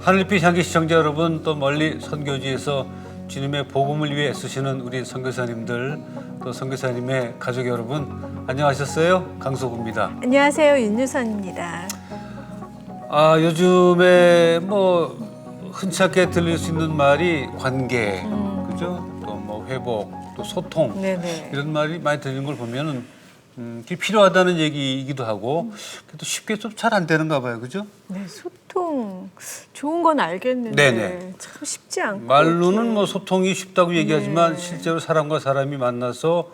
하늘빛 향기 시청자 여러분, 또 멀리 선교지에서 주님의 복음을 위해 애쓰시는 우리 선교사님들, 또 선교사님의 가족 여러분, 안녕하셨어요? 강소구입니다. 안녕하세요, 윤유선입니다. 요즘에 흔치 않게 들릴 수 있는 말이 관계, 그죠? 또 회복, 또 소통, 네네. 이런 말이 많이 들리는 걸 보면은 그게 필요하다는 얘기이기도 하고, 그래도 쉽게 좀 잘 안 되는가 봐요, 그죠? 네, 소통 좋은 건 알겠는데 네네. 참 쉽지 않고 말로는 이렇게. 소통이 쉽다고 얘기하지만 네. 실제로 사람과 사람이 만나서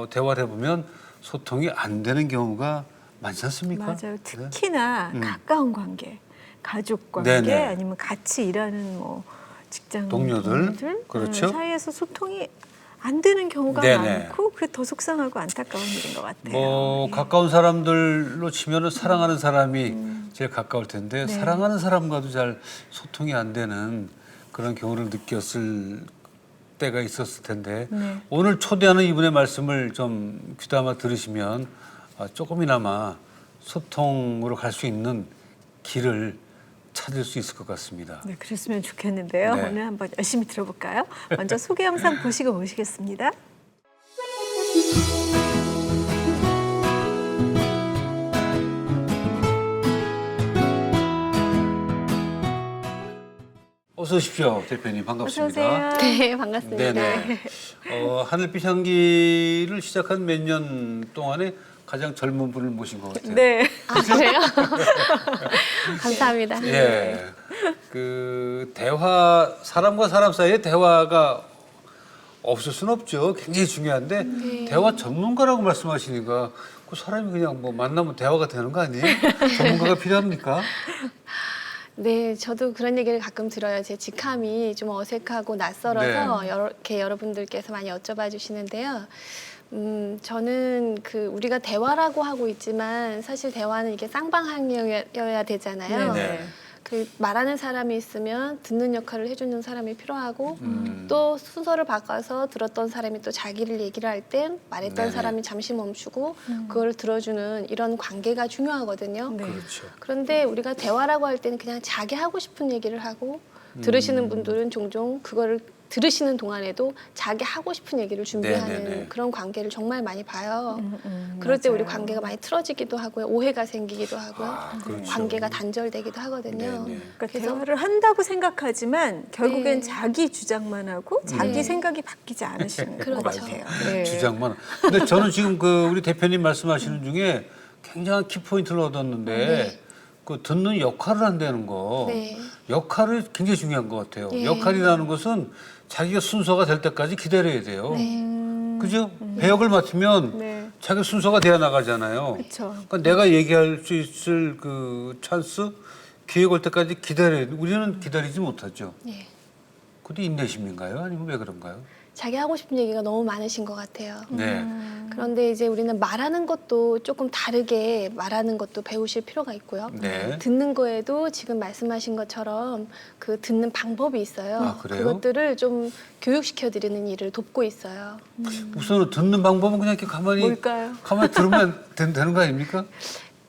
대화를 해보면 소통이 안 되는 경우가 많지 않습니까? 맞아요. 특히나 네. 가까운 관계, 가족 관계, 네네. 아니면 같이 일하는 직장 동료들, 그렇죠. 사이에서 소통이 안 되는 경우가 네네. 많고 그게 더 속상하고 안타까운 일인 것 같아요. 예. 가까운 사람들로 치면은 사랑하는 사람이 제일 가까울 텐데 네. 사랑하는 사람과도 잘 소통이 안 되는 그런 경우를 느꼈을 때가 있었을 텐데 네. 오늘 초대하는 이분의 말씀을 좀 귀담아 들으시면 조금이나마 소통으로 갈 수 있는 길을 찾을 수 있을 것 같습니다. 네, 그랬으면 좋겠는데요. 네. 오늘 한번 열심히 들어볼까요? 먼저 소개 영상 보시고 모시겠습니다. 어서 오십시오, 대표님. 반갑습니다. 어서 오세요. 네, 반갑습니다. 네네. 하늘빛 향기를 시작한 몇 년 동안에 가장 젊은 분을 모신 것 같아요. 네. 아, 그래요? 감사합니다. 예. 사람과 사람 사이에 대화가 없을 수는 없죠. 굉장히 중요한데 대화 전문가라고 말씀하시니까 그 사람이 그냥 만나면 대화가 되는 거 아니에요? 전문가가 필요합니까? 네, 저도 그런 얘기를 가끔 들어요. 제 직함이 좀 어색하고 낯설어서 이렇게 여러분들께서 많이 여쭤봐 주시는데요. 저는 우리가 대화라고 하고 있지만 사실 대화는 이게 쌍방향이어야 되잖아요. 네네. 말하는 사람이 있으면 듣는 역할을 해주는 사람이 필요하고 또 순서를 바꿔서 들었던 사람이 또 자기를 얘기를 할 땐 말했던 네네. 사람이 잠시 멈추고 그걸 들어주는 이런 관계가 중요하거든요. 네. 그렇죠. 그런데 우리가 대화라고 할 때는 그냥 자기 하고 싶은 얘기를 하고 들으시는 분들은 종종 그거를 들으시는 동안에도 자기 하고 싶은 얘기를 준비하는 네네네. 그런 관계를 정말 많이 봐요. 그럴 때 우리 관계가 많이 틀어지기도 하고요. 오해가 생기기도 하고요. 그렇죠. 관계가 단절되기도 하거든요. 네네. 그러니까 그래서- 대화를 한다고 생각하지만 결국엔 네. 자기 주장만 하고 자기 네. 생각이 바뀌지 않으시는 것 그렇죠. 같아요. 네. 주장만. 근데 저는 지금 우리 대표님 말씀하시는 중에 굉장한 키포인트를 얻었는데 듣는 역할을 한다는 거. 네. 역할이 굉장히 중요한 것 같아요. 예. 역할이라는 것은 자기가 순서가 될 때까지 기다려야 돼요. 네. 그죠? 배역을 맡으면 네. 자기 순서가 돼야 나가잖아요. 그렇죠. 그러니까 내가 얘기할 수 있을 찬스, 기회가 올 때까지 기다려야 돼. 우리는 기다리지 못하죠. 네. 그게 인내심인가요? 아니면 왜 그런가요? 자기 하고 싶은 얘기가 너무 많으신 것 같아요. 네. 그런데 이제 우리는 말하는 것도 조금 다르게 말하는 것도 배우실 필요가 있고요. 네. 듣는 거에도 지금 말씀하신 것처럼 듣는 방법이 있어요. 아, 그래요? 그것들을 좀 교육시켜 드리는 일을 돕고 있어요. 우선은 듣는 방법은 그냥 이렇게 뭘까요? 가만히 들으면 되는 거 아닙니까?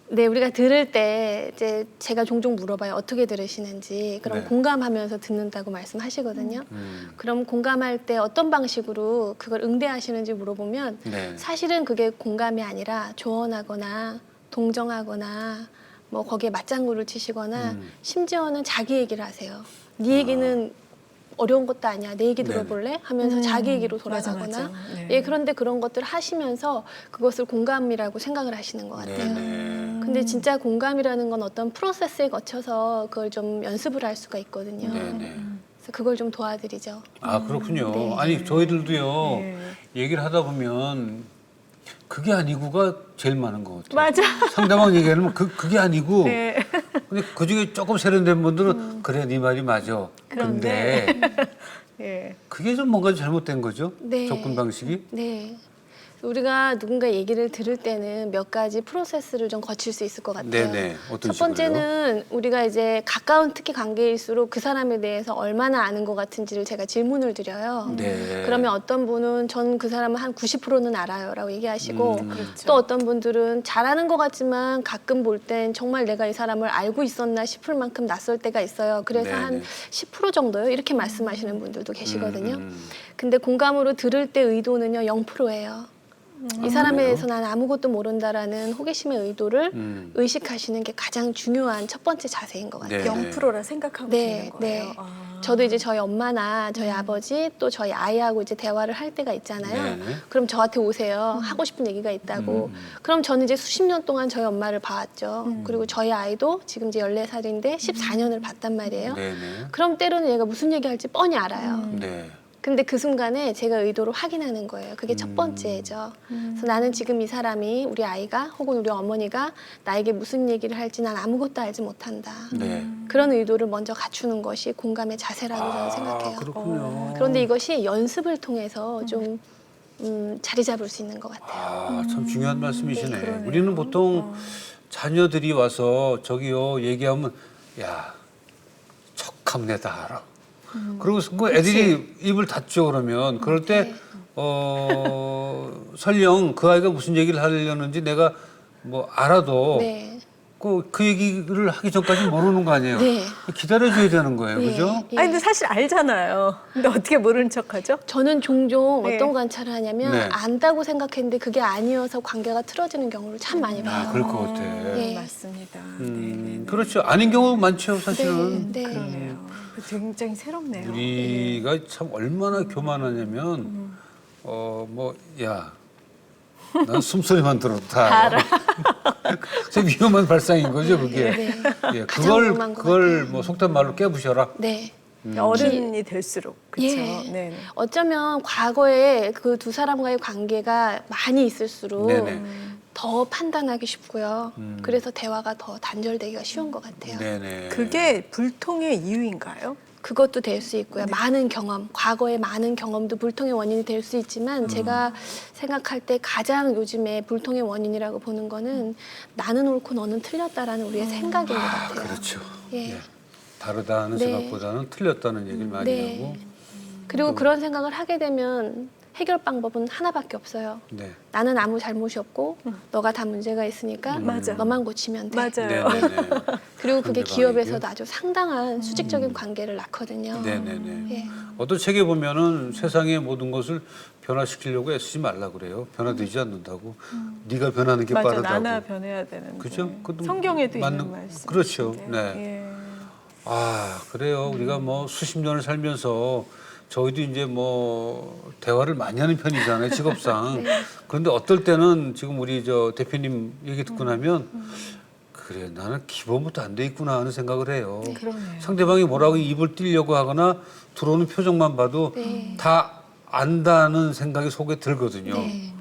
네, 우리가 들을 때 이제 제가 종종 물어봐요. 어떻게 들으시는지. 그럼 네. 공감하면서 듣는다고 말씀하시거든요. 음. 그럼 공감할 때 어떤 방식으로 그걸 응대하시는지 물어보면 네. 사실은 그게 공감이 아니라 조언하거나 동정하거나 거기에 맞장구를 치시거나 심지어는 자기 얘기를 하세요. 네 얘기는 어려운 것도 아니야. 내 얘기 네네. 들어볼래? 하면서 자기 얘기로 맞아, 돌아가거나 맞아. 네. 예, 그런데 그런 것들을 하시면서 그것을 공감이라고 생각을 하시는 것 같아요. 네네. 근데 진짜 공감이라는 건 어떤 프로세스에 거쳐서 그걸 좀 연습을 할 수가 있거든요. 네네. 그래서 그걸 좀 도와드리죠. 아, 그렇군요. 네. 아니, 저희들도요, 네. 얘기를 하다 보면 그게 아니고가 제일 많은 것 같아요. 맞아. 상대방 얘기하면 그게 아니고, 네. 근데 그 중에 조금 세련된 분들은 그래, 네 말이 맞아. 근데 예. 그게 좀 뭔가 잘못된 거죠? 네. 접근 방식이? 네. 우리가 누군가 얘기를 들을 때는 몇 가지 프로세스를 좀 거칠 수 있을 것 같아요. 네네. 어떤 첫 번째는 우리가 이제 가까운 특히 관계일수록 그 사람에 대해서 얼마나 아는 것 같은지를 제가 질문을 드려요. 네. 그러면 어떤 분은 전 그 사람은 한 90%는 알아요라고 얘기하시고 그렇죠. 또 어떤 분들은 잘 아는 것 같지만 가끔 볼 땐 정말 내가 이 사람을 알고 있었나 싶을 만큼 낯설 때가 있어요. 그래서 네네. 한 10% 정도요. 이렇게 말씀하시는 분들도 계시거든요. 음. 근데 공감으로 들을 때 의도는요 0%예요. 이 사람에 그래요? 대해서 난 아무것도 모른다라는 호기심의 의도를 의식하시는 게 가장 중요한 첫 번째 자세인 것 같아요. 네. 0%라 생각하고 네, 계는 거예요. 네. 아. 저도 이제 저희 엄마나 저희 아버지 또 저희 아이하고 이제 대화를 할 때가 있잖아요. 네. 그럼 저한테 오세요. 하고 싶은 얘기가 있다고. 그럼 저는 이제 수십 년 동안 저희 엄마를 봐왔죠. 그리고 저희 아이도 지금 이제 14살인데 14년을 봤단 말이에요. 네네. 그럼 때로는 얘가 무슨 얘기할지 뻔히 알아요. 네. 근데 그 순간에 제가 의도로 확인하는 거예요. 그게 첫 번째죠. 그래서 나는 지금 이 사람이 우리 아이가 혹은 우리 어머니가 나에게 무슨 얘기를 할지 난 아무것도 알지 못한다. 네. 그런 의도를 먼저 갖추는 것이 공감의 자세라고 저는 생각해요. 그렇군요. 그런데 이것이 연습을 통해서 좀 자리 잡을 수 있는 것 같아요. 아, 참 중요한 말씀이시네. 그러네요. 우리는 보통 자녀들이 와서 저기요 얘기하면 야 척하면 내가 다 알아. 그리고 그 애들이 입을 닫죠 그러면 그럴 때 네. 설령 그 아이가 무슨 얘기를 하려는지 내가 뭐 알아도 네. 그 얘기를 하기 전까지 모르는 거 아니에요. 네. 기다려줘야 되는 거예요, 네. 그죠? 예. 아니 근데 사실 알잖아요. 근데 어떻게 모르는 척하죠? 저는 종종 네. 어떤 관찰을 하냐면 네. 안다고 생각했는데 그게 아니어서 관계가 틀어지는 경우를 참 많이 봐요. 아, 그럴 것 같아. 네. 맞습니다. 네네. 그렇죠. 아닌 경우 많죠, 사실은. 네. 그러네요. 굉장히 새롭네요. 우리가 참 얼마나 교만하냐면 야, 난 숨소리만 들어도 다 알아. 참 위험한 발상인 거죠, 그게. 네. 예, 가장 위험한 것 그걸 같아요. 뭐 속된 말로 깨부셔라. 네. 어른이 될수록 그렇죠. 예. 네. 어쩌면 과거에 그 두 사람과의 관계가 많이 있을수록 네네. 더 판단하기 쉽고요. 그래서 대화가 더 단절되기가 쉬운 것 같아요. 네네. 그게 불통의 이유인가요? 그것도 될 수 있고요. 많은 경험, 과거의 많은 경험도 불통의 원인이 될 수 있지만 제가 생각할 때 가장 요즘에 불통의 원인이라고 보는 거는 나는 옳고 너는 틀렸다라는 우리의 생각인 것 같아요. 그렇죠. 예. 예. 다르다는 네. 생각보다는 틀렸다는 얘기를 많이 네. 하고. 그리고 그런 생각을 하게 되면 해결 방법은 하나밖에 없어요. 네. 나는 아무 잘못이 없고 너가 다 문제가 있으니까 맞아. 너만 고치면 돼. 맞아요. 네네네. 그리고 그게 상대방에게. 기업에서도 아주 상당한 수직적인 관계를 낳거든요. 네네네. 예. 어떤 책에 보면은 세상의 모든 것을 변화시키려고 애쓰지 말라 그래요. 변화되지 않는다고. 네가 변하는 게 맞아. 빠르다고. 나나 변해야 되는데. 그죠? 그것도 성경에도 맞는- 있는 말씀. 그렇죠. 네. 예. 아, 그래요. 우리가 뭐 수십 년을 살면서 저희도 이제 뭐 대화를 많이 하는 편이잖아요, 직업상. 그런데 어떨 때는 지금 우리 저 대표님 얘기 듣고 나면 그래, 나는 기본부터 안 돼 있구나 하는 생각을 해요. 그러네요. 상대방이 뭐라고 입을 띄려고 하거나 들어오는 표정만 봐도 네. 다 안다는 생각이 속에 들거든요. 네.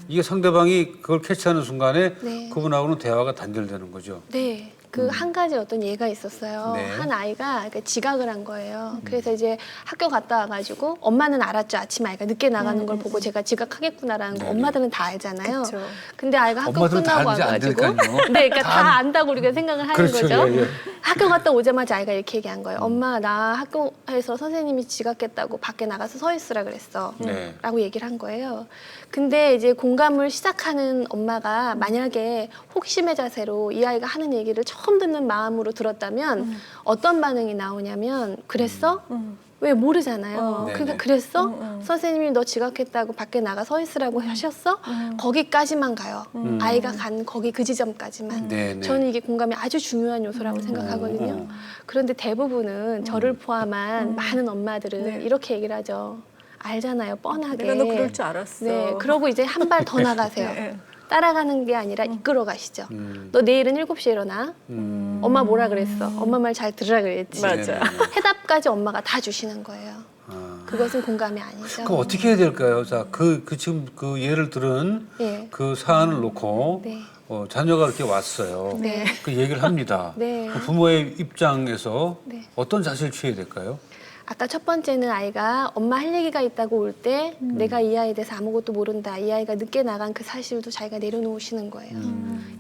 이게 상대방이 그걸 캐치하는 순간에 네. 그분하고는 대화가 단절되는 거죠. 네. 그 한 가지 어떤 예가 있었어요. 네. 한 아이가 지각을 한 거예요. 그래서 이제 학교 갔다 와가지고 엄마는 알았죠. 아침 아이가 늦게 나가는 걸 보고 제가 지각하겠구나라는 거 네네. 엄마들은 다 알잖아요. 그쵸. 근데 아이가 학교 엄마들은 다 끝나고 알지 안 와가지고 되니까요. 네, 그러니까 다 안다고 우리가 생각을 하는 그렇죠. 거죠. 예, 예. 학교 갔다 오자마자 아이가 이렇게 얘기한 거예요. 엄마 나 학교에서 선생님이 지각했다고 밖에 나가서 서 있으라 그랬어. 네. 라고 얘기를 한 거예요. 근데 이제 공감을 시작하는 엄마가 만약에 호기심의 자세로 이 아이가 하는 얘기를 처음 듣는 마음으로 들었다면 어떤 반응이 나오냐면 그랬어? 왜 모르잖아요. 네네. 그러니까 그랬어? 선생님이 너 지각했다고 밖에 나가 서 있으라고 하셨어? 거기까지만 가요. 아이가 간 거기 그 지점까지만. 네네. 저는 이게 공감이 아주 중요한 요소라고 생각하거든요. 그런데 대부분은 저를 포함한 많은 엄마들은 네. 이렇게 얘기를 하죠. 알잖아요, 뻔하게. 내가 너 그럴 줄 알았어. 네, 그러고 이제 한 발 더 나가세요. 네. 따라가는 게 아니라 이끌어 가시죠. 너 내일은 7시에 일어나. 엄마 뭐라 그랬어? 엄마 말 잘 들으라 그랬지. 맞아. 네네네. 해답까지 엄마가 다 주시는 거예요. 아. 그것은 공감이 아니죠. 그럼 어떻게 해야 될까요? 자, 지금 그 예를 들은 예. 그 사안을 놓고 네. 자녀가 이렇게 왔어요. 네. 그 얘기를 합니다. 네. 그 부모의 입장에서 네. 어떤 자세를 취해야 될까요? 아까 첫 번째는 아이가 엄마 할 얘기가 있다고 올 때 내가 이 아이에 대해서 아무것도 모른다. 이 아이가 늦게 나간 그 사실도 자기가 내려놓으시는 거예요.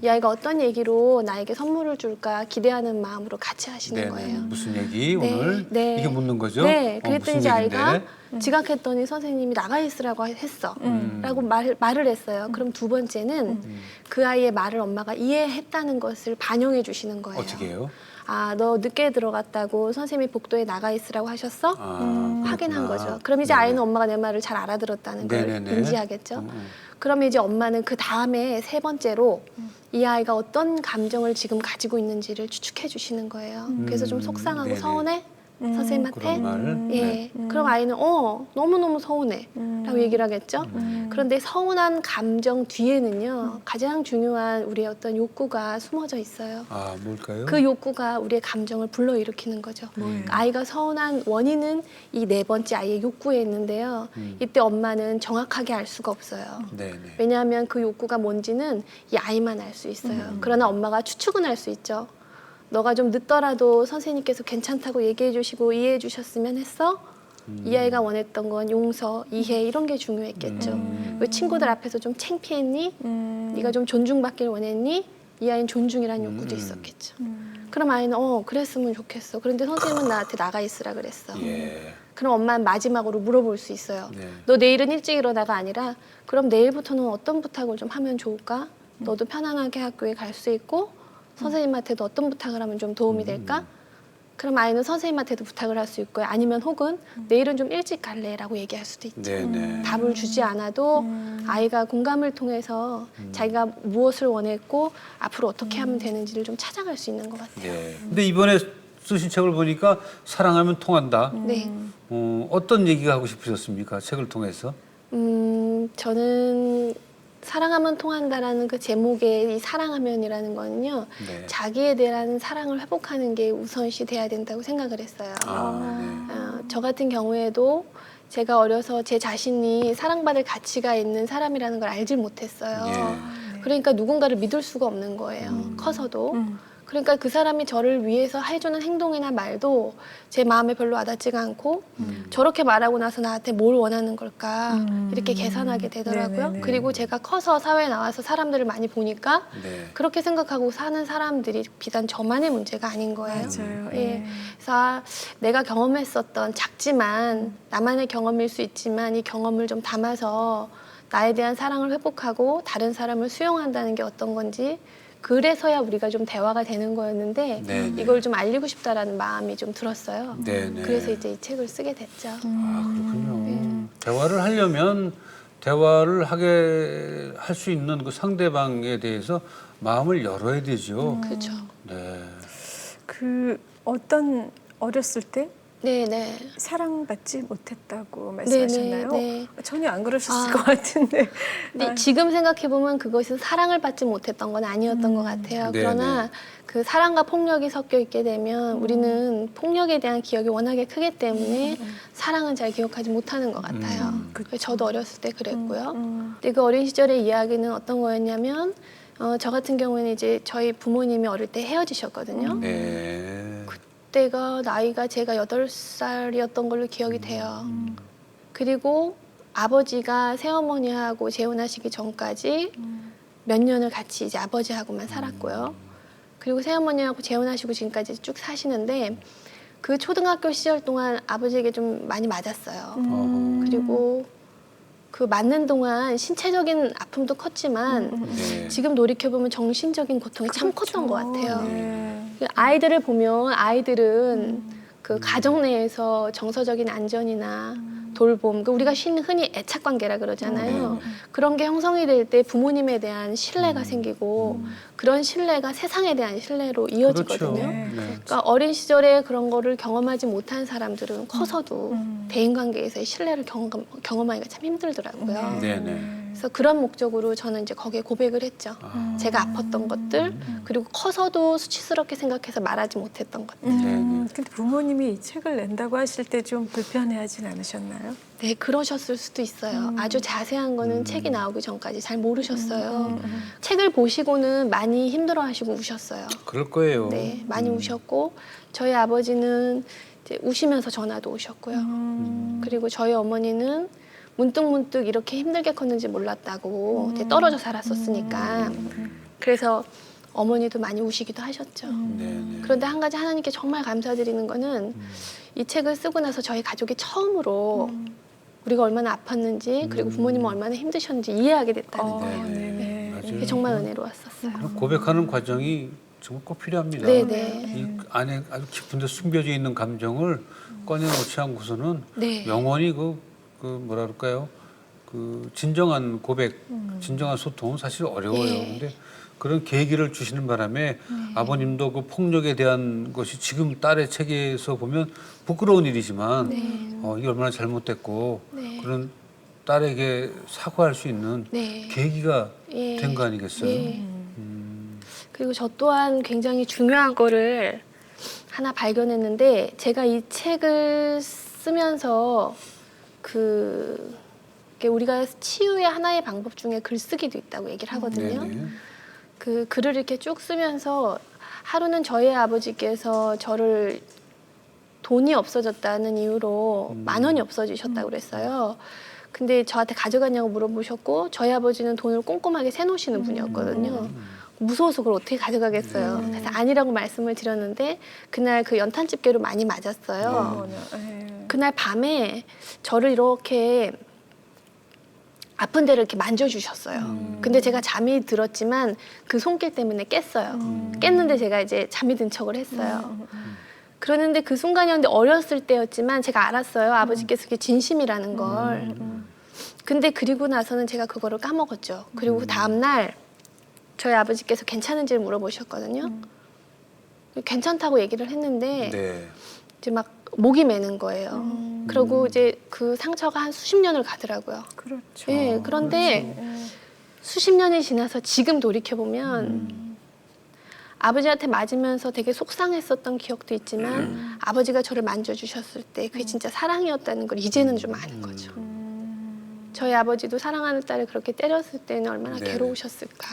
이 아이가 어떤 얘기로 나에게 선물을 줄까 기대하는 마음으로 같이 하시는 네네. 거예요. 무슨 얘기 네, 오늘 네. 이게 묻는 거죠? 네, 그랬더니 무슨 이제 얘기인데? 아이가 지각했더니 선생님이 나가 있으라고 했어. 라고 말을 했어요. 그럼 두 번째는 그 아이의 말을 엄마가 이해했다는 것을 반영해 주시는 거예요. 어떻게 해요? 아, 너 늦게 들어갔다고 선생님이 복도에 나가 있으라고 하셨어? 확인한 그렇구나. 거죠. 그럼 이제 네네. 아이는 엄마가 내 말을 잘 알아들었다는 걸 네네네. 인지하겠죠. 그러면 이제 엄마는 그 다음에 세 번째로 이 아이가 어떤 감정을 지금 가지고 있는지를 추측해 주시는 거예요. 그래서 좀 속상하고 네네. 서운해? 선생님한테? 그런 말. 예. 네. 그럼 아이는 너무너무 서운해 라고 얘기를 하겠죠. 그런데 서운한 감정 뒤에는요. 가장 중요한 우리의 어떤 욕구가 숨어져 있어요. 아, 뭘까요? 그 욕구가 우리의 감정을 불러일으키는 거죠. 아이가 서운한 원인은 이 네 번째 아이의 욕구에 있는데요. 이때 엄마는 정확하게 알 수가 없어요. 네네. 왜냐하면 그 욕구가 뭔지는 이 아이만 알 수 있어요. 그러나 엄마가 추측은 할 수 있죠. 너가 좀 늦더라도 선생님께서 괜찮다고 얘기해 주시고 이해해 주셨으면 했어? 이 아이가 원했던 건 용서, 이해 이런 게 중요했겠죠. 왜 친구들 앞에서 좀 창피했니? 네가 좀 존중받길 원했니? 이 아이는 존중이라는 욕구도 있었겠죠. 그럼 아이는 그랬으면 좋겠어. 그런데 선생님은 나한테 나가 있으라 그랬어. 예. 그럼 엄마는 마지막으로 물어볼 수 있어요. 네. 너 내일은 일찍 일어나가 아니라 그럼 내일부터는 어떤 부탁을 좀 하면 좋을까? 너도 편안하게 학교에 갈 수 있고 선생님한테도 어떤 부탁을 하면 좀 도움이 될까? 그럼 아이는 선생님한테도 부탁을 할 수 있고요. 아니면 혹은 내일은 좀 일찍 갈래라고 얘기할 수도 있죠. 네네. 답을 주지 않아도 아이가 공감을 통해서 자기가 무엇을 원했고 앞으로 어떻게 하면 되는지를 좀 찾아갈 수 있는 것 같아요. 네. 근데 이번에 쓰신 책을 보니까 사랑하면 통한다. 네. 어떤 얘기가 하고 싶으셨습니까? 책을 통해서? 저는 사랑하면 통한다라는 그 제목의 이 사랑하면이라는 거는요. 네. 자기에 대한 사랑을 회복하는 게 우선시 돼야 된다고 생각을 했어요. 저 같은 경우에도 제가 어려서 제 자신이 사랑받을 가치가 있는 사람이라는 걸 알질 못했어요. 예. 그러니까 누군가를 믿을 수가 없는 거예요. 커서도. 그러니까 그 사람이 저를 위해서 해주는 행동이나 말도 제 마음에 별로 와닿지가 않고 저렇게 말하고 나서 나한테 뭘 원하는 걸까 이렇게 계산하게 되더라고요. 네네네. 그리고 제가 커서 사회에 나와서 사람들을 많이 보니까 네. 그렇게 생각하고 사는 사람들이 비단 저만의 문제가 아닌 거예요. 맞아요. 예. 그래서 내가 경험했었던 작지만 나만의 경험일 수 있지만 이 경험을 좀 담아서 나에 대한 사랑을 회복하고 다른 사람을 수용한다는 게 어떤 건지 그래서야 우리가 좀 대화가 되는 거였는데 네네. 이걸 좀 알리고 싶다라는 마음이 좀 들었어요. 네네. 그래서 이제 이 책을 쓰게 됐죠. 아, 그렇군요. 대화를 하려면 대화를 하게 할 수 있는 그 상대방에 대해서 마음을 열어야 되죠. 그렇죠. 네. 그 어떤 어렸을 때 네네. 사랑받지 못했다고 말씀하셨나요? 네. 전혀 안 그러셨을 아. 것 같은데. 근데 지금 생각해 보면 그것은 사랑을 받지 못했던 건 아니었던 것 같아요. 네네. 그러나 그 사랑과 폭력이 섞여 있게 되면 우리는 폭력에 대한 기억이 워낙에 크기 때문에 사랑은 잘 기억하지 못하는 것 같아요. 그쵸. 저도 어렸을 때 그랬고요. 근데 그 어린 시절의 이야기는 어떤 거였냐면 저 같은 경우에는 이제 저희 부모님이 어릴 때 헤어지셨거든요. 네. 그때가 나이가 제가 8살이었던 걸로 기억이 돼요. 그리고 아버지가 새어머니하고 재혼하시기 전까지 몇 년을 같이 이제 아버지하고만 살았고요. 그리고 새어머니하고 재혼하시고 지금까지 쭉 사시는데 그 초등학교 시절 동안 아버지에게 좀 많이 맞았어요. 그리고 그 맞는 동안 신체적인 아픔도 컸지만 네. 지금 돌이켜보면 정신적인 고통이 참 컸던 것 같아요. 네. 아이들을 보면 아이들은 그 가정 내에서 정서적인 안전이나 돌봄, 그 우리가 흔히 애착 관계라 그러잖아요. 그런 게 형성이 될 때 부모님에 대한 신뢰가 생기고 그런 신뢰가 세상에 대한 신뢰로 이어지거든요. 그렇죠. 네, 네. 그러니까 어린 시절에 그런 거를 경험하지 못한 사람들은 커서도 대인 관계에서의 신뢰를 경험하기가 참 힘들더라고요. 네네. 그래서 그런 목적으로 저는 이제 거기에 고백을 했죠. 제가 아팠던 것들, 그리고 커서도 수치스럽게 생각해서 말하지 못했던 것들. 근데 부모님이 이 책을 낸다고 하실 때 좀 불편해하진 않으셨나요? 네, 그러셨을 수도 있어요. 아주 자세한 거는 책이 나오기 전까지 잘 모르셨어요. 책을 보시고는 많이 힘들어하시고 우셨어요. 그럴 거예요. 네, 많이 우셨고 저희 아버지는 이제 우시면서 전화도 오셨고요. 음. 그리고 저희 어머니는 문득문득 이렇게 힘들게 컸는지 몰랐다고 이제 떨어져 살았었으니까 그래서 어머니도 많이 우시기도 하셨죠. 네. 그런데 한 가지 하나님께 정말 감사드리는 거는 이 책을 쓰고 나서 저희 가족이 처음으로 우리가 얼마나 아팠는지 그리고 부모님은 얼마나 힘드셨는지 이해하게 됐다는 거예요. 네네. 맞아요. 그게 정말 은혜로웠었어요. 고백하는 과정이 정말 꼭 필요합니다. 네네. 이 안에 아주 깊은 데 숨겨져 있는 감정을 꺼내놓지 않고서는 네. 영원히 그 뭐라 그럴까요? 그 진정한 고백, 진정한 소통은 사실 어려워요. 예. 근데 그런 계기를 주시는 바람에 아버님도 그 폭력에 대한 것이 지금 딸의 책에서 보면 부끄러운 일이지만 이게 얼마나 잘못됐고 네. 그런 딸에게 사과할 수 있는 네. 계기가 예. 된 거 아니겠어요? 예. 그리고 저 또한 굉장히 중요한 거를 하나 발견했는데 제가 이 책을 쓰면서 이게 우리가 치유의 하나의 방법 중에 글쓰기도 있다고 얘기를 하거든요. 네네. 그 글을 이렇게 쭉 쓰면서 하루는 저희 아버지께서 저를 돈이 없어졌다는 이유로 10,000원이 없어지셨다고 그랬어요. 근데 저한테 가져갔냐고 물어보셨고 저희 아버지는 돈을 꼼꼼하게 세놓으시는 분이었거든요. 무서워서 그걸 어떻게 가져가겠어요. 그래서 아니라고 말씀을 드렸는데 그날 그 연탄집게로 많이 맞았어요. 어머나. 예. 그날 밤에 저를 이렇게 아픈 데를 이렇게 만져주셨어요. 근데 제가 잠이 들었지만 그 손길 때문에 깼어요. 깼는데 제가 이제 잠이 든 척을 했어요. 그러는데 그 순간이었는데 어렸을 때였지만 제가 알았어요. 아버지께서 그게 진심이라는 걸. 근데 그리고 나서는 제가 그거를 까먹었죠. 그리고 그 다음날 저희 아버지께서 괜찮은지를 물어보셨거든요. 괜찮다고 얘기를 했는데 네. 이제 막 목이 메는 거예요. 그리고 이제 그 상처가 한 수십 년을 가더라고요. 그렇죠. 예, 그런데 수십 년이 지나서 지금 돌이켜보면 아버지한테 맞으면서 되게 속상했었던 기억도 있지만 아버지가 저를 만져주셨을 때 그게 진짜 사랑이었다는 걸 이제는 좀 아는 거죠. 저희 아버지도 사랑하는 딸을 그렇게 때렸을 때는 얼마나 네. 괴로우셨을까.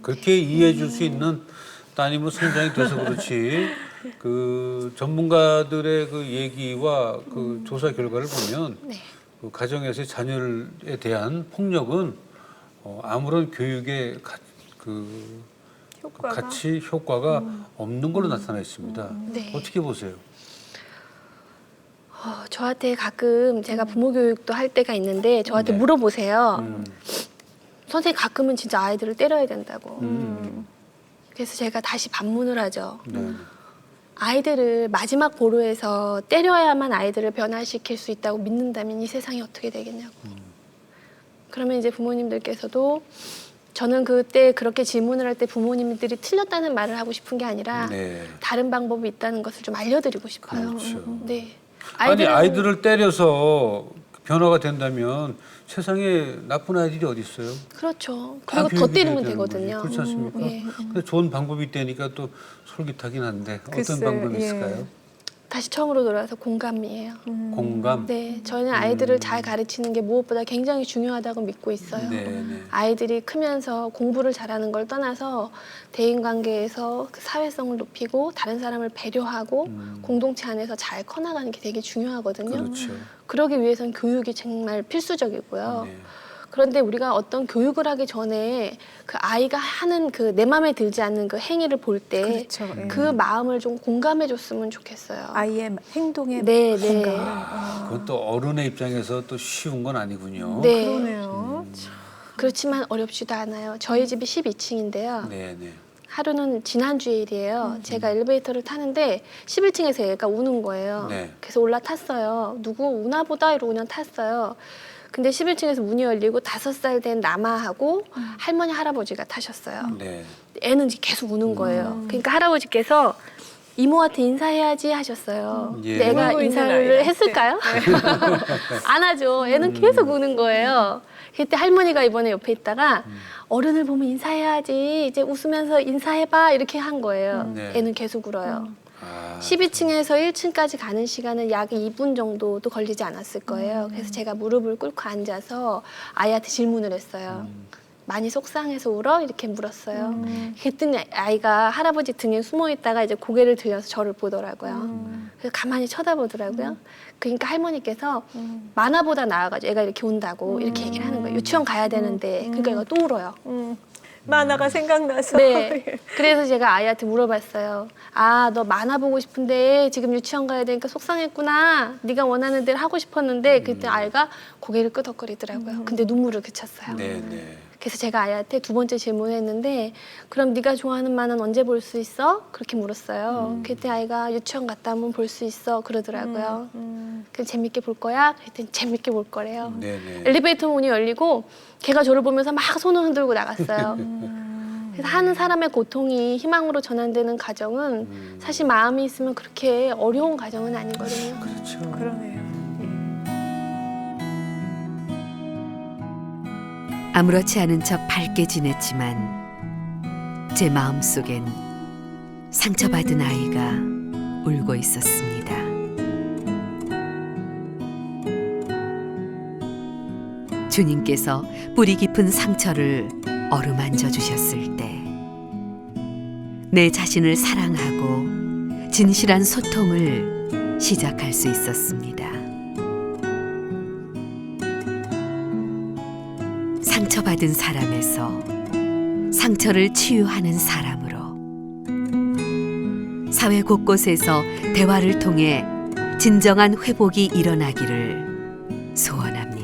그렇게 이해해 줄 수 있는 따님은 성장이 돼서 그렇지 그 전문가들의 그 얘기와 그 조사 결과를 보면 네. 그 가정에서의 자녀에 대한 폭력은 아무런 교육의 효과가 가치 효과가 없는 걸로 나타나 있습니다. 네. 어떻게 보세요? 저한테 가끔 제가 부모 교육도 할 때가 있는데 저한테 네. 물어보세요. 선생님 가끔은 진짜 아이들을 때려야 된다고. 그래서 제가 다시 반문을 하죠. 네. 아이들을 마지막 보루에서 때려야만 아이들을 변화시킬 수 있다고 믿는다면 이 세상이 어떻게 되겠냐고. 그러면 이제 부모님들께서도 저는 그때 그렇게 질문을 할 때 부모님들이 틀렸다는 말을 하고 싶은 게 아니라 네. 다른 방법이 있다는 것을 좀 알려드리고 싶어요. 그렇죠. 네. 아이들을 때려서 변화가 된다면 세상에 나쁜 아이들이 어디 있어요? 그렇죠. 다 그리고 더 교육이 때리면 돼야 되는 거지. 되거든요. 그렇지 않습니까? 네. 근데 좋은 방법이 있다니까 또 솔깃하긴 한데 글쎄, 어떤 방법이 예. 있을까요? 다시 처음으로 돌아와서 공감이에요. 공감? 네, 저희는 아이들을 잘 가르치는 게 무엇보다 굉장히 중요하다고 믿고 있어요. 네. 아이들이 크면서 공부를 잘하는 걸 떠나서 대인관계에서 그 사회성을 높이고 다른 사람을 배려하고 공동체 안에서 잘 커나가는 게 되게 중요하거든요. 그렇죠. 그러기 위해서는 교육이 정말 필수적이고요. 네. 그런데 우리가 어떤 교육을 하기 전에 그 아이가 하는 그 내 마음에 들지 않는 그 행위를 볼 때 그렇죠. 예. 그 마음을 좀 공감해 줬으면 좋겠어요. 아이의 행동에 네, 네. 그건 또 어른의 입장에서 또 쉬운 건 아니군요. 네. 그러네요. 그렇지만 어렵지도 않아요. 저희 집이 12층인데요. 네. 하루는 지난주의 일이에요. 제가 엘리베이터를 타는데 11층에서 얘가 우는 거예요. 네. 그래서 올라탔어요. 누구 우나 보다 이러고 그냥 탔어요. 근데 11층에서 문이 열리고 5살 된 남아하고 할머니 할아버지가 타셨어요. 네. 애는 이제 계속 우는 거예요. 그러니까 할아버지께서 이모한테 인사해야지 하셨어요. 예. 근데 애가 울고 있는 인사를 아이한테. 했을까요? 안 하죠. 애는 계속 우는 거예요. 그때 할머니가 이번에 옆에 있다가 어른을 보면 인사해야지. 이제 웃으면서 인사해봐. 이렇게 한 거예요. 네. 애는 계속 울어요. 아, 12층에서 1층까지 가는 시간은 약 2분 정도도 걸리지 않았을 거예요. 그래서 제가 무릎을 꿇고 앉아서 아이한테 질문을 했어요. 많이 속상해서 울어? 이렇게 물었어요. 그랬더니 아이가 할아버지 등에 숨어 있다가 이제 고개를 들려서 저를 보더라고요. 그래서 가만히 쳐다보더라고요. 그러니까 할머니께서 만화보다 나아가지고 애가 이렇게 운다고 이렇게 얘기를 하는 거예요. 유치원 가야 되는데 그러니까 애가 또 울어요. 만화가 생각나서. 네. 그래서 제가 아이한테 물어봤어요. 아, 너 만화 보고 싶은데 지금 유치원 가야 되니까 속상했구나. 네가 원하는 대로 하고 싶었는데 그때 아이가 고개를 끄덕거리더라고요. 근데 눈물을 그쳤어요. 네네. 그래서 제가 아이한테 두 번째 질문했는데 그럼 네가 좋아하는 만화는 언제 볼 수 있어? 그렇게 물었어요. 그때 아이가 유치원 갔다 오면 볼 수 있어 그러더라고요. 그래서 재밌게 볼 거야? 그랬더니 재밌게 볼 거래요. 네네. 엘리베이터 문이 열리고 걔가 저를 보면서 막 손을 흔들고 나갔어요. 그래서 하는 사람의 고통이 희망으로 전환되는 가정은 사실 마음이 있으면 그렇게 어려운 가정은 아니거든요. 그렇죠. 그러네요. 아무렇지 않은 척 밝게 지냈지만 제 마음속엔 상처받은 아이가 울고 있었습니다. 주님께서 뿌리 깊은 상처를 어루만져 주셨을 때 내 자신을 사랑하고 진실한 소통을 시작할 수 있었습니다. 상처받은 사람에서 상처를 치유하는 사람으로 사회 곳곳에서 대화를 통해 진정한 회복이 일어나기를 소원합니다.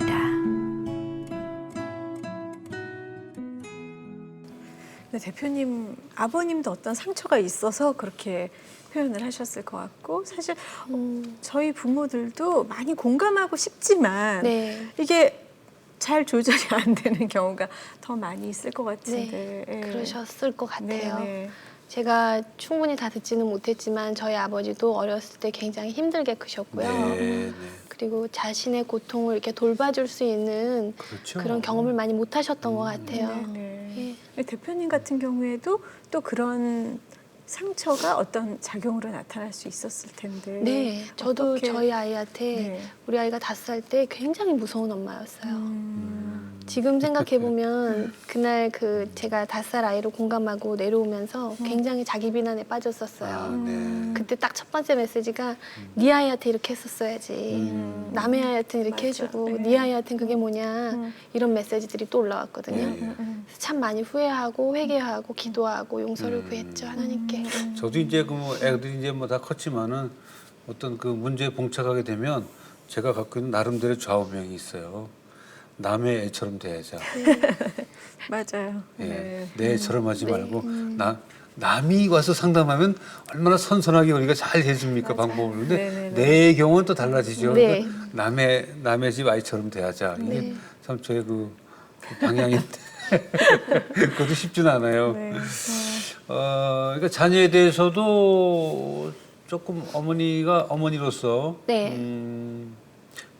네, 대표님 아버님도 어떤 상처가 있어서 그렇게 표현을 하셨을 것 같고 사실 저희 부모들도 많이 공감하고 싶지만 네. 이게 잘 조절이 안 되는 경우가 더 많이 있을 것 같은데. 네, 그러셨을 것 같아요. 네. 제가 충분히 다 듣지는 못했지만 저희 아버지도 어렸을 때 굉장히 힘들게 크셨고요. 네. 그리고 자신의 고통을 이렇게 돌봐줄 수 있는 그렇죠. 그런 경험을 많이 못 하셨던 것 같아요. 네. 대표님 같은 경우에도 또 그런 상처가 어떤 작용으로 나타날 수 있었을 텐데. 네, 저도 어떻게- 저희 아이한테 네. 우리 아이가 5살 때 굉장히 무서운 엄마였어요. 지금 생각해 보면 그날 그 제가 5살 아이로 공감하고 내려오면서 굉장히 자기 비난에 빠졌었어요. 아, 네. 그때 딱 첫 번째 메시지가 네 아이한테 이렇게 했었어야지. 남의 아이한테는 이렇게 맞아. 해주고 네. 네 아이한테는 그게 뭐냐. 이런 메시지들이 또 올라왔거든요. 네. 그래서 참 많이 후회하고 회개하고 기도하고 용서를 구했죠, 하나님께. 저도 이제 그 애들이 이제 뭐 다 컸지만은 어떤 그 문제에 봉착하게 되면 제가 갖고 있는 나름대로 좌우명이 있어요. 남의 애처럼 대하자. 맞아요. 예. 네. 내 애처럼 하지 말고 남이 와서 상담하면 얼마나 선선하게 우리가 잘 해줍니까 방법을. 근데 네네네. 내 경우는 또 달라지죠. 네. 그러니까 남의 집 아이처럼 대하자. 이게 네. 참 저의 그 방향인데 그것도 쉽진 않아요. 네. 그러니까 자녀에 대해서도 조금 어머니로서 네.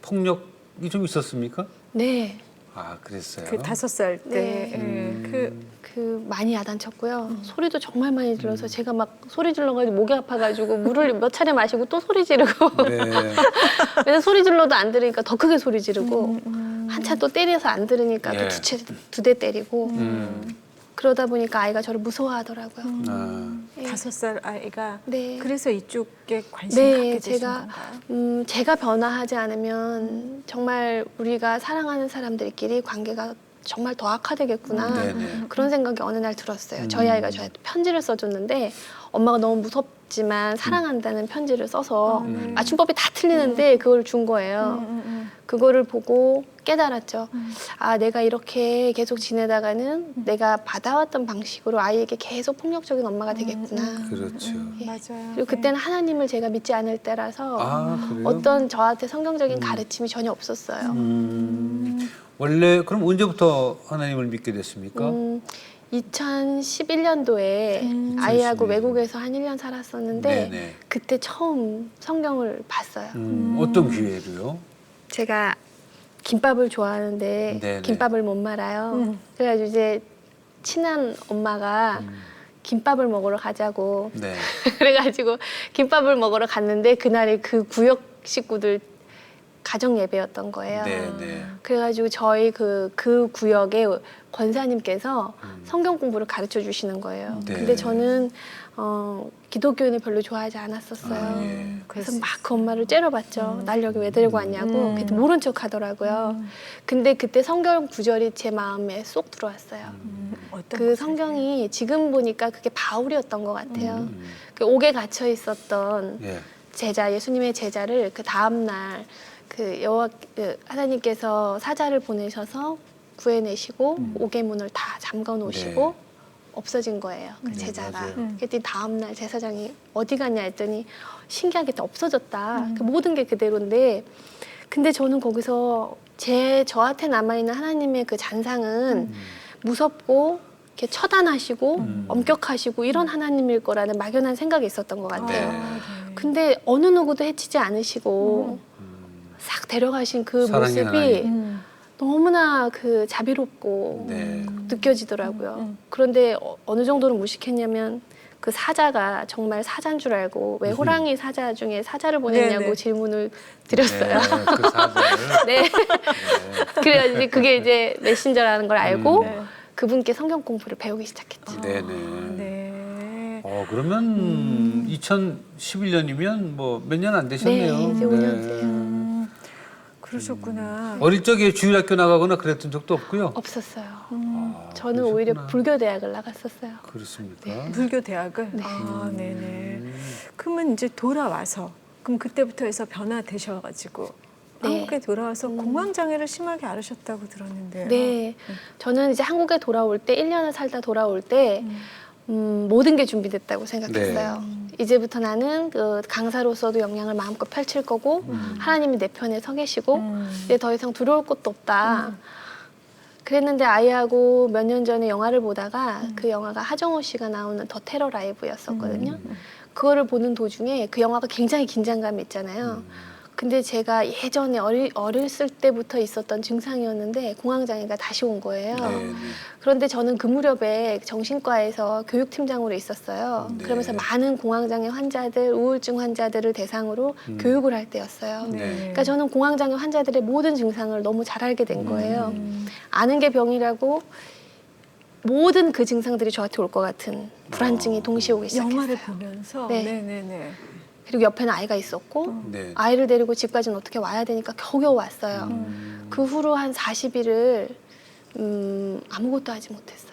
폭력이 좀 있었습니까? 네. 아, 그랬어요. 그 5살 때. 네. 그 많이 야단쳤고요. 소리도 정말 많이 질러서 제가 막 소리 질러가지고 목이 아파가지고 물을 몇 차례 마시고 또 소리 지르고 네. 그래서 소리 질러도 안 들으니까 더 크게 소리 지르고 한참 또 때려서 안 들으니까 예. 또 두 대 때리고 그러다 보니까 아이가 저를 무서워하더라고요. 아, 예. 5살 아이가 네. 그래서 이쪽에 관심을 네, 갖게 되신 제가 건가요? 제가 변화하지 않으면 정말 우리가 사랑하는 사람들끼리 관계가 정말 더 악화되겠구나 네네. 그런 생각이 어느 날 들었어요. 저희 아이가 저한테 편지를 써줬는데 엄마가 너무 무섭지만 사랑한다는 편지를 써서 맞춤법이 다 틀리는데 그걸 준 거예요. 그거를 보고 깨달았죠. 아, 내가 이렇게 계속 지내다가는 내가 받아왔던 방식으로 아이에게 계속 폭력적인 엄마가 되겠구나. 그렇죠. 예. 맞아요. 그리고 그때는 하나님을 제가 믿지 않을 때라서 아, 그래요? 어떤 저한테 성경적인 가르침이 전혀 없었어요. 원래 그럼 언제부터 하나님을 믿게 됐습니까? 2011년도에 아이하고 2011. 외국에서 한 1년 살았었는데 네네. 그때 처음 성경을 봤어요. 어떤 기회로요? 제가 김밥을 좋아하는데 네네. 김밥을 못 말아요. 그래가지고 이제 친한 엄마가 김밥을 먹으러 가자고 네. 그래가지고 김밥을 먹으러 갔는데 그날이 그 구역 식구들 가정 예배였던 거예요. 네. 그래가지고 저희 그 구역의 권사님께서 성경 공부를 가르쳐 주시는 거예요. 네. 근데 저는 기독교인을 별로 좋아하지 않았었어요. 아, 예. 그래서 막 그 엄마를 째려봤죠. 날 여기 왜 데리고 왔냐고. 그때 모른 척 하더라고요. 근데 그때 성경 구절이 제 마음에 쏙 들어왔어요. 어떤 그 것을 성경이 지금 보니까 그게 바울이었던 것 같아요. 그 옥에 gat혀 있었던 예. 제자, 예수님의 제자를 그 다음 날 그 하나님께서 사자를 보내셔서 구해내시고 옥의 문을 다 잠가 놓으시고 네. 없어진 거예요. 그 네, 제자가. 맞아요. 그랬더니 다음 날 제사장이 어디 갔냐 했더니 신기하게 또 없어졌다. 그 모든 게 그대로인데 근데 저는 거기서 저한테 남아있는 하나님의 그 잔상은 무섭고 이렇게 처단하시고 엄격하시고 이런 하나님일 거라는 막연한 생각이 있었던 것 같아요. 네. 근데 어느 누구도 해치지 않으시고 싹 데려가신 그 사랑의 모습이 하나님. 너무나 그 자비롭고 네. 느껴지더라고요. 그런데 어느 정도로 무식했냐면 그 사자가 정말 사자인 줄 알고 왜 호랑이 사자 중에 사자를 보냈냐고 네네. 질문을 드렸어요. 네, 그 사자를. 네. 그래야 이제 그게 이제 메신저라는 걸 알고 네. 그분께 성경 공부를 배우기 시작했죠. 네네. 네. 그러면 2011년이면 뭐 몇 년 안 되셨네요. 네, 이제 5년째요. 그러셨구나. 어릴 적에 주일학교 나가거나 그랬던 적도 없고요. 없었어요. 아, 저는 오히려 그러셨구나. 불교 대학을 나갔었어요. 그렇습니까? 불교 대학을. 네네. 그러면 이제 돌아와서 그럼 그때부터 해서 변화되셔가지고 네. 한국에 돌아와서 공황 장애를 심하게 앓으셨다고 들었는데요. 네. 저는 이제 한국에 돌아올 때 1년을 살다 돌아올 때 모든 게 준비됐다고 생각했어요. 이제부터 나는 그 강사로서도 역량을 마음껏 펼칠 거고 하나님이 내 편에 서 계시고 이제 더 이상 두려울 것도 없다. 그랬는데 아이하고 몇 년 전에 영화를 보다가 그 영화가 하정우 씨가 나오는 더 테러 라이브였었거든요. 그거를 보는 도중에 그 영화가 굉장히 긴장감이 있잖아요. 근데 제가 예전에 어렸을 때부터 있었던 증상이었는데 공황장애가 다시 온 거예요. 네. 그런데 저는 그 무렵에 정신과에서 교육팀장으로 있었어요. 네. 그러면서 많은 공황장애 환자들, 우울증 환자들을 대상으로 교육을 할 때였어요. 네. 그러니까 저는 공황장애 환자들의 모든 증상을 너무 잘 알게 된 거예요. 아는 게 병이라고 모든 그 증상들이 저한테 올 것 같은 불안증이 동시에 오기 시작했어요. 영화를 보면서. 네. 네네네. 그리고 옆에는 아이가 있었고 네. 아이를 데리고 집까지는 어떻게 와야 되니까 겨우겨우 왔어요. 그 후로 한 40일을 아무것도 하지 못했어요.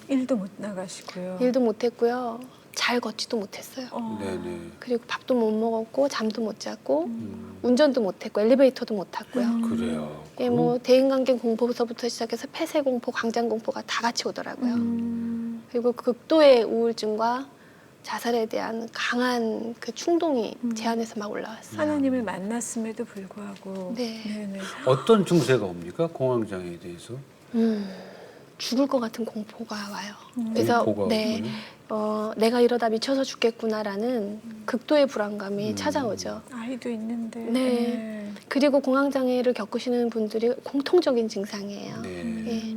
일도 못 나가시고요. 일도 못했고요. 잘 걷지도 못했어요. 네네. 그리고 밥도 못 먹었고 잠도 못 잤고 운전도 못했고 엘리베이터도 못 탔고요. 그래요. 예, 뭐 대인관계 공포서부터 시작해서 폐쇄 공포, 광장 공포가 다 같이 오더라고요. 그리고 극도의 우울증과 자살에 대한 강한 그 충동이 제 안에서 막 올라왔어요. 하나님을 만났음에도 불구하고. 네. 네네. 어떤 증세가 옵니까? 공황장애에 대해서? 죽을 것 같은 공포가 와요. 그래서 공포가 네, 내가 이러다 미쳐서 죽겠구나라는 극도의 불안감이 찾아오죠. 아이도 있는데. 네. 그리고 공황장애를 겪으시는 분들이 공통적인 증상이에요. 네. 예.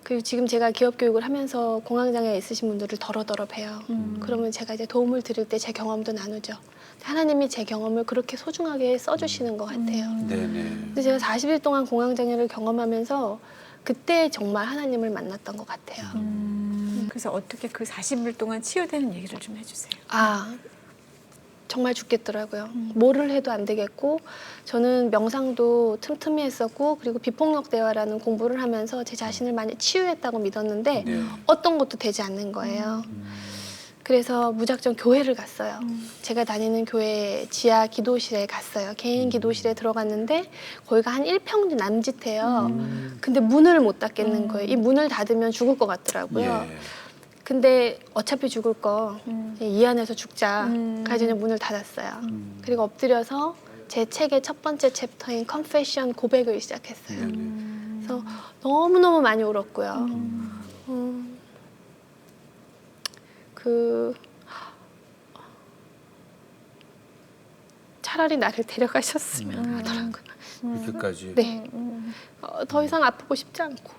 그리고 지금 제가 기업 교육을 하면서 공황장애 있으신 분들을 덜어덜어 봬요. 그러면 제가 이제 도움을 드릴 때 제 경험도 나누죠. 하나님이 제 경험을 그렇게 소중하게 써주시는 것 같아요. 네네. 근데 제가 40일 동안 공황장애를 경험하면서 그때 정말 하나님을 만났던 것 같아요. 그래서 어떻게 그 40일 동안 치유되는 얘기를 좀 해주세요. 아, 정말 죽겠더라고요. 뭐를 해도 안 되겠고 저는 명상도 틈틈이 했었고 그리고 비폭력 대화라는 공부를 하면서 제 자신을 많이 치유했다고 믿었는데 네. 어떤 것도 되지 않는 거예요. 그래서 무작정 교회를 갔어요. 제가 다니는 교회 지하 기도실에 갔어요. 개인 기도실에 들어갔는데 거기가 한 1평 남짓해요. 근데 문을 못 닫겠는 거예요. 이 문을 닫으면 죽을 것 같더라고요. 예. 근데 어차피 죽을 거 이 안에서 죽자. 그래서 이제 문을 닫았어요. 그리고 엎드려서 제 책의 첫 번째 챕터인 Confession 고백을 시작했어요. 그래서 너무너무 많이 울었고요. 차라리 나를 데려가셨으면 하더라고요. 그렇게까지. 네. 더 이상 아프고 싶지 않고.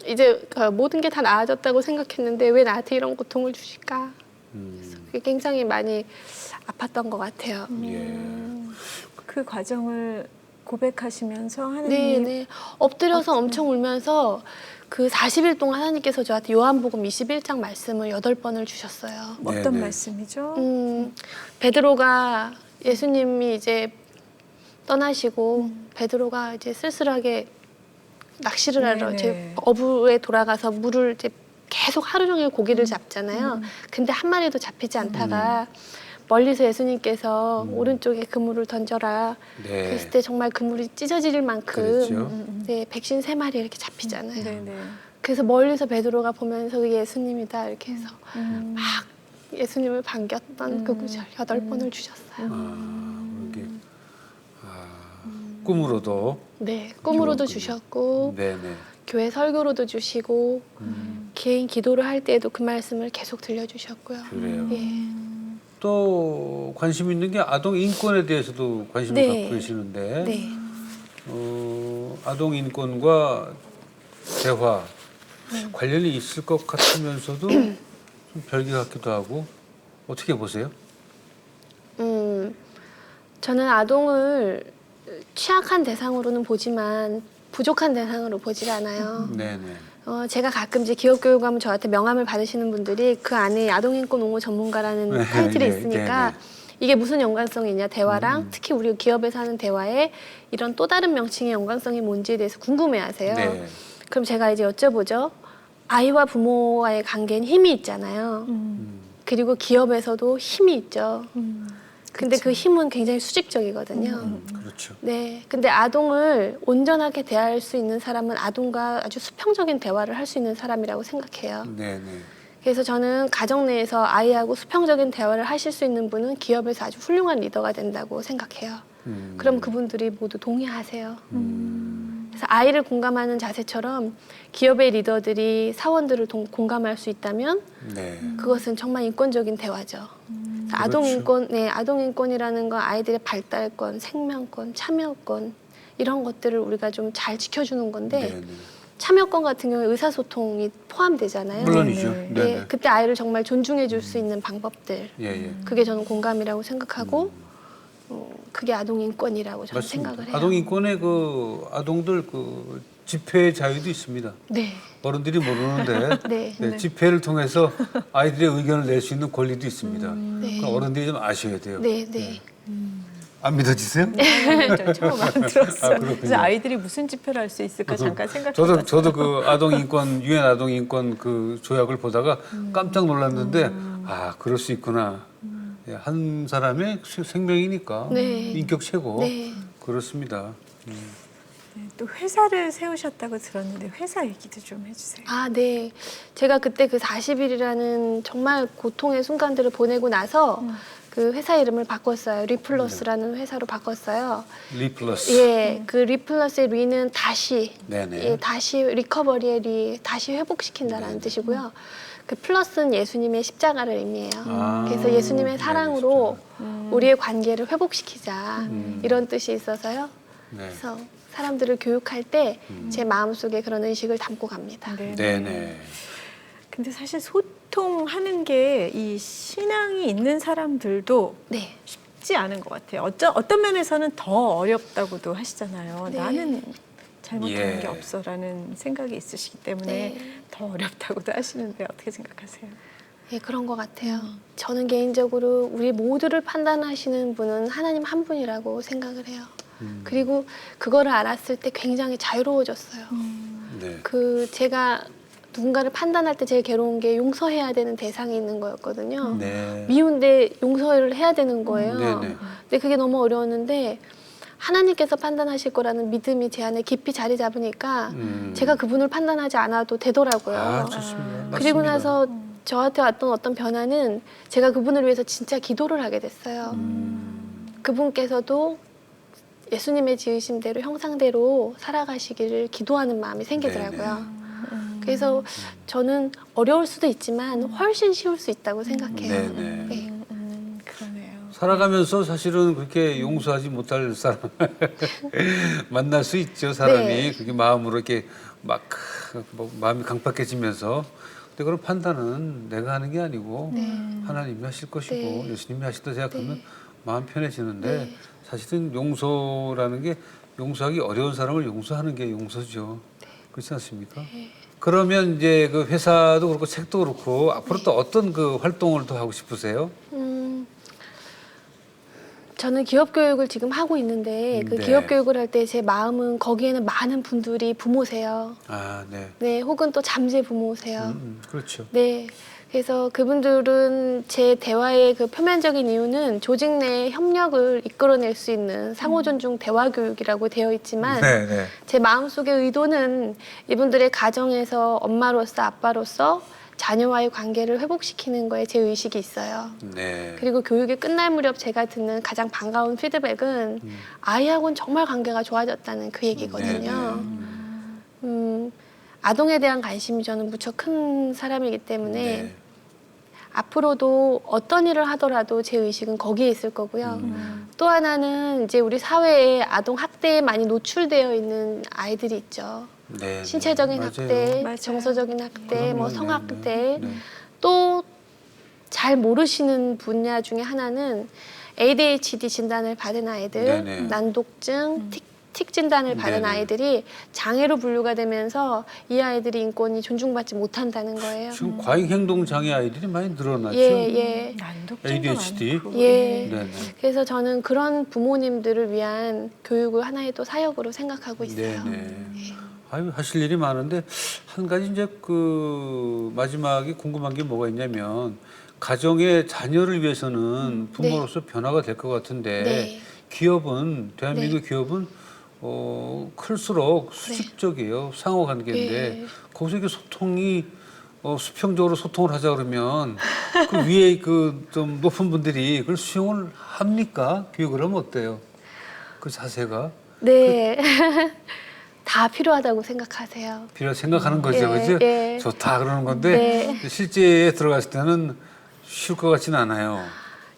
이제 모든 게 다 나아졌다고 생각했는데 왜 나한테 이런 고통을 주실까? 그게 굉장히 많이 아팠던 것 같아요. 예. 그 과정을 고백하시면서 하나님 네, 네. 엎드려서 엄청 울면서 그 40일 동안 하나님께서 저한테 요한복음 21장 말씀을 8번을 주셨어요. 어떤 네네. 말씀이죠? 베드로가 예수님이 이제 떠나시고 베드로가 이제 쓸쓸하게 낚시를 하러 네네. 이제 어부에 돌아가서 물을 이제 계속 하루 종일 고기를 잡잖아요. 근데 한 마리도 잡히지 않다가 멀리서 예수님께서 오른쪽에 그물을 던져라. 네. 그랬을 때 정말 그물이 찢어질 만큼 그랬죠. 네, 백신 3마리 이렇게 잡히잖아요. 네네. 그래서 멀리서 베드로가 보면서 그게 예수님이다 이렇게 해서 막 예수님을 반겼던 그 구절 8번을 주셨어요. 이게 꿈으로도. 네, 꿈으로도 기도했군요. 주셨고 네네. 교회 설교로도 주시고 개인 기도를 할 때에도 그 말씀을 계속 들려주셨고요. 그래요. 예. 또 관심 있는 게 아동 인권에 대해서도 관심을 네. 갖고 계시는데 네. 아동 인권과 대화 관련이 있을 것 같으면서도 좀 별개 같기도 하고 어떻게 보세요? 저는 아동을 취약한 대상으로는 보지만 부족한 대상으로 보질 않아요. 네네. 제가 가끔 이제 기업교육하면 저한테 명함을 받으시는 분들이 그 안에 아동인권 옹호 전문가라는 네, 타이틀이 네, 있으니까 네, 네. 이게 무슨 연관성이 있냐 대화랑 특히 우리 기업에서 하는 대화에 이런 또 다른 명칭의 연관성이 뭔지에 대해서 궁금해하세요. 네. 그럼 제가 이제 여쭤보죠. 아이와 부모와의 관계는 힘이 있잖아요. 그리고 기업에서도 힘이 있죠. 근데 그 힘은 굉장히 수직적이거든요. 그렇죠. 네. 근데 아동을 온전하게 대할 수 있는 사람은 아동과 아주 수평적인 대화를 할 수 있는 사람이라고 생각해요. 네네. 그래서 저는 가정 내에서 아이하고 수평적인 대화를 하실 수 있는 분은 기업에서 아주 훌륭한 리더가 된다고 생각해요. 그럼 그분들이 모두 동의하세요. 그래서 아이를 공감하는 자세처럼 기업의 리더들이 사원들을 공감할 수 있다면 네. 그것은 정말 인권적인 대화죠. 아동 그렇죠. 인권, 네, 아동 인권이라는 건 아이들의 발달권, 생명권, 참여권 이런 것들을 우리가 좀 잘 지켜주는 건데 네네. 참여권 같은 경우에 의사소통이 포함되잖아요. 물론이죠. 네네. 네, 네네. 그때 아이를 정말 존중해 줄 수 있는 방법들. 예예. 그게 저는 공감이라고 생각하고 그게 아동 인권이라고 저는 맞습니다. 생각을 해요. 아동 인권에 그 아동들 그 집회 자유도 있습니다. 네. 어른들이 모르는데 네. 네, 집회를 통해서 아이들의 의견을 낼 수 있는 권리도 있습니다. 네. 그러니까 어른들이 좀 아셔야 돼요. 네, 네. 안 믿어지세요? 저 처음 알아들었어요. 그렇군요. 그래서 아이들이 무슨 집회를 할 수 있을까 잠깐 생각해봤어요. 저도 그 아동 인권 유엔 아동 인권 그 조약을 보다가 깜짝 놀랐는데 아 그럴 수 있구나. 예, 한 사람의 생명이니까 네. 인격 최고 네. 그렇습니다. 네, 또 회사를 세우셨다고 들었는데 회사 얘기도 좀 해주세요. 아, 네. 제가 그때 그 40일이라는 정말 고통의 순간들을 보내고 나서 그 회사 이름을 바꿨어요. 리플러스라는 회사로 바꿨어요. 리플러스. 예, 그 리플러스의 리는 다시, 네네. 예, 다시 리커버리의 리, 다시 회복시킨다라는 뜻이고요. 그 플러스는 예수님의 십자가를 의미해요. 아, 그래서 예수님의 네, 사랑으로 우리의 관계를 회복시키자 이런 뜻이 있어서요. 네. 그래서 사람들을 교육할 때 제 마음속에 그런 의식을 담고 갑니다. 네. 네네. 근데 사실 소통하는 게 이 신앙이 있는 사람들도 네. 쉽지 않은 것 같아요. 어떤 면에서는 더 어렵다고도 하시잖아요. 네. 나는 잘못한 예. 게 없어라는 생각이 있으시기 때문에 네. 더 어렵다고도 하시는데 어떻게 생각하세요? 예, 그런 것 같아요. 저는 개인적으로 우리 모두를 판단하시는 분은 하나님 한 분이라고 생각을 해요. 그리고 그거를 알았을 때 굉장히 자유로워졌어요. 네. 그 제가 누군가를 판단할 때 제일 괴로운 게 용서해야 되는 대상이 있는 거였거든요. 네. 미운데 용서를 해야 되는 거예요. 네네. 근데 그게 너무 어려웠는데 하나님께서 판단하실 거라는 믿음이 제 안에 깊이 자리 잡으니까 제가 그분을 판단하지 않아도 되더라고요. 아 좋습니다. 그리고 맞습니다. 나서 저한테 왔던 어떤 변화는 제가 그분을 위해서 진짜 기도를 하게 됐어요. 그분께서도 예수님의 지으심대로 형상대로 살아가시기를 기도하는 마음이 생기더라고요. 그래서 저는 어려울 수도 있지만 훨씬 쉬울 수 있다고 생각해요. 네네. 네. 그러네요. 살아가면서 사실은 그렇게 용서하지 못할 사람 만날 수 있죠. 사람이 네. 그게 마음으로 이렇게 막 뭐 마음이 강팍해지면서 근데 그런 판단은 내가 하는 게 아니고 네. 하나님이 하실 것이고 네. 예수님이 하시다 생각하면 네. 마음 편해지는데 네. 사실은 용서라는 게 용서하기 어려운 사람을 용서하는 게 용서죠. 그렇지 않습니까? 네. 그러면 이제 그 회사도 그렇고 책도 그렇고 앞으로 또 어떤 그 활동을 더 하고 싶으세요? 저는 기업 교육을 지금 하고 있는데 그 네. 기업 교육을 할 때 제 마음은 거기에는 많은 분들이 부모세요. 아, 네. 네, 혹은 또 잠재 부모세요. 그렇죠. 네. 그래서 그분들은 제 대화의 그 표면적인 이유는 조직 내 협력을 이끌어낼 수 있는 상호 존중 대화 교육이라고 되어 있지만 네, 네. 제 마음속의 의도는 이분들의 가정에서 엄마로서 아빠로서 자녀와의 관계를 회복시키는 거에 제 의식이 있어요. 네. 그리고 교육이 끝날 무렵 제가 듣는 가장 반가운 피드백은 아이하고는 정말 관계가 좋아졌다는 그 얘기거든요. 아동에 대한 관심이 저는 무척 큰 사람이기 때문에 네. 앞으로도 어떤 일을 하더라도 제 의식은 거기에 있을 거고요. 또 하나는 이제 우리 사회에 아동 학대에 많이 노출되어 있는 아이들이 있죠. 네. 신체적인 맞아요. 학대, 맞아요. 정서적인 학대, 뭐 그럼요. 성학대. 네. 또 잘 모르시는 분야 중에 하나는 ADHD 진단을 받은 아이들, 네네. 난독증, 틱 진단을 받은 네네. 아이들이 장애로 분류가 되면서 이 아이들이 인권이 존중받지 못한다는 거예요. 지금 과잉 행동 장애 아이들이 많이 늘어났죠. 예. 난독증도 ADHD. 많고. 예. 네, 네. 그래서 저는 그런 부모님들을 위한 교육을 하나의 또 사역으로 생각하고 있어요. 네. 아유, 하실 일이 많은데 한 가지 이제 그 마지막에 궁금한 게 뭐가 있냐면 가정의 자녀를 위해서는 부모로서 변화가 될 것 같은데 네. 기업은 대한민국 기업은 클수록 수직적이에요. 상호 관계인데 네. 거기서 이렇게 소통이 수평적으로 소통을 하자 그러면 그 위에 그 좀 높은 분들이 그걸 수용을 합니까? 교육을 하면 어때요? 그 자세가 네. 다 필요하다고 생각하세요. 필요 생각하는 거죠, 예, 그죠? 예. 좋다 그러는 건데 실제에 들어갔을 때는 쉬울 것 같지는 않아요.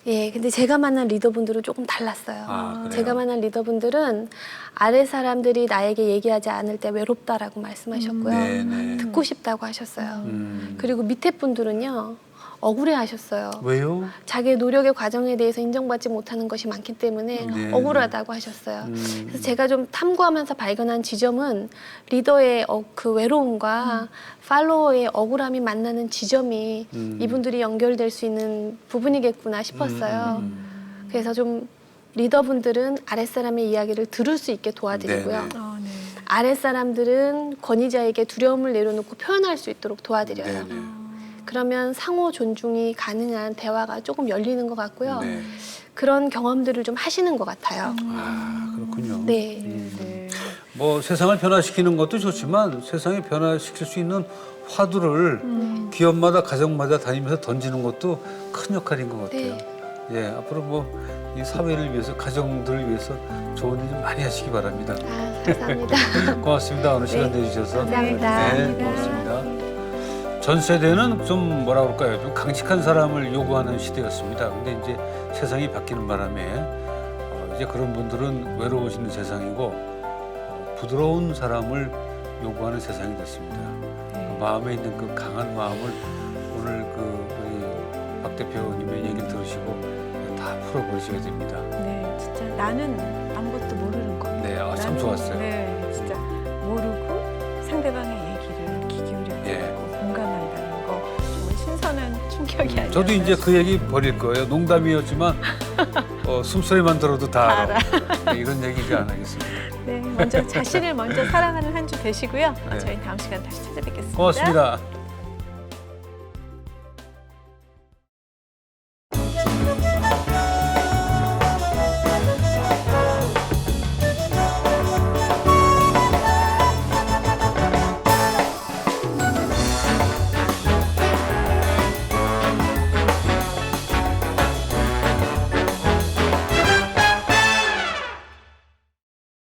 예, 근데 제가 만난 리더분들은 조금 달랐어요. 아, 그래요? 제가 만난 리더분들은 아래 사람들이 나에게 얘기하지 않을 때 외롭다라고 말씀하셨고요. 네네. 듣고 싶다고 하셨어요. 음. 그리고 밑에 분들은요, 억울해하셨어요. 왜요? 자기의 노력의 과정에 대해서 인정받지 못하는 것이 많기 때문에 네. 억울하다고 하셨어요. 그래서 제가 좀 탐구하면서 발견한 지점은 리더의 그 외로움과 팔로워의 억울함이 만나는 지점이 이분들이 연결될 수 있는 부분이겠구나 싶었어요. 그래서 좀 리더분들은 아랫사람의 이야기를 들을 수 있게 도와드리고요. 네네. 네. 아랫사람들은 권위자에게 두려움을 내려놓고 표현할 수 있도록 도와드려요. 네네. 그러면 상호 존중이 가능한 대화가 조금 열리는 것 같고요. 네. 그런 경험들을 좀 하시는 것 같아요. 아, 그렇군요. 네. 네. 뭐 세상을 변화시키는 것도 좋지만 세상을 변화시킬 수 있는 화두를 기업마다 가정마다 다니면서 던지는 것도 큰 역할인 것 같아요. 예, 앞으로 뭐 이 사회를 위해서 가정들을 위해서 좋은 일 좀 많이 하시기 바랍니다. 아, 감사합니다. 고맙습니다. 오늘 시간 네. 내주셔서. 감사합니다. 네, 고맙습니다. 전 세대는 좀 뭐라 그럴까요? 좀 강직한 사람을 요구하는 시대였습니다. 근데 이제 세상이 바뀌는 바람에 이제 그런 분들은 외로워지는 세상이고 부드러운 사람을 요구하는 세상이 됐습니다. 네. 마음에 있는 그 강한 마음을 오늘 그 우리 박 대표님의 얘기를 들으시고 다 풀어버리셔야 됩니다. 네, 진짜 나는 아무것도 모르는 거. 네, 참 나는, 좋았어요. 네, 진짜 모르고 상대방의 얘기를 귀 기울이고 예. 공감한다는 거 정말 신선한 충격이 아니었어요. 저도 이제 그 얘기 버릴 거예요. 농담이었지만 숨소리만 들어도 다 알아. 네, 이런 얘기 이제 안 하겠습니다. 네, 먼저 자신을 먼저 사랑하는 한 주 되시고요. 네. 저희 다음 시간 다시 찾아뵙겠습니다. 고맙습니다.